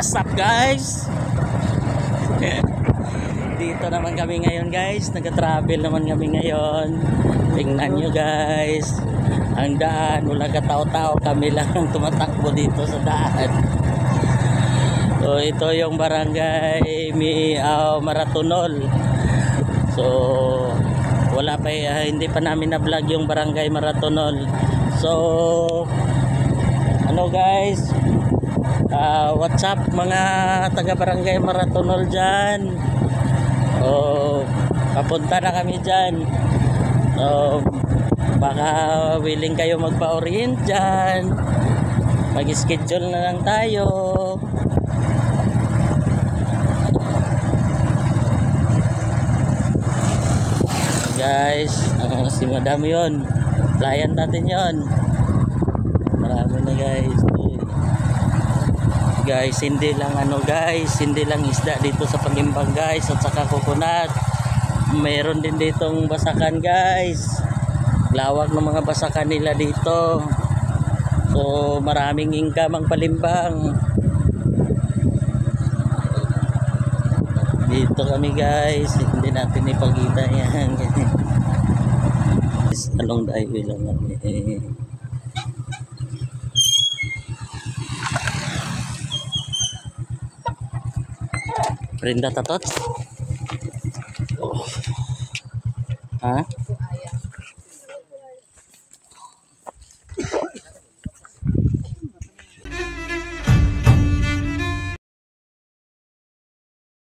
What's up guys? Dito naman kami ngayon guys. Nag-travel naman kami ngayon. Tingnan nyo guys. Ang daan, walang katao-tao. Kami lang ang tumatakbo dito sa daan. So ito yung barangay Maratonol. So wala pa hindi pa namin na-vlog yung barangay Maratonol. So ano guys, what's up mga taga barangay Maratonol dyan. Papunta na kami dyan. Baka willing kayo magpa-orient dyan. Mag-schedule na lang tayo. Guys, si madam yun, client natin yun. Marami na guys, hindi lang hindi lang isda dito sa Pagimbang guys, at saka coconut. Mayroon din ditong basakan guys, lawak ng mga basakan nila dito. So maraming income ang Palimbang. Dito kami guys, hindi natin ipakita yan. Along the highway lang kami. Perinda tatot? Oh. Ha?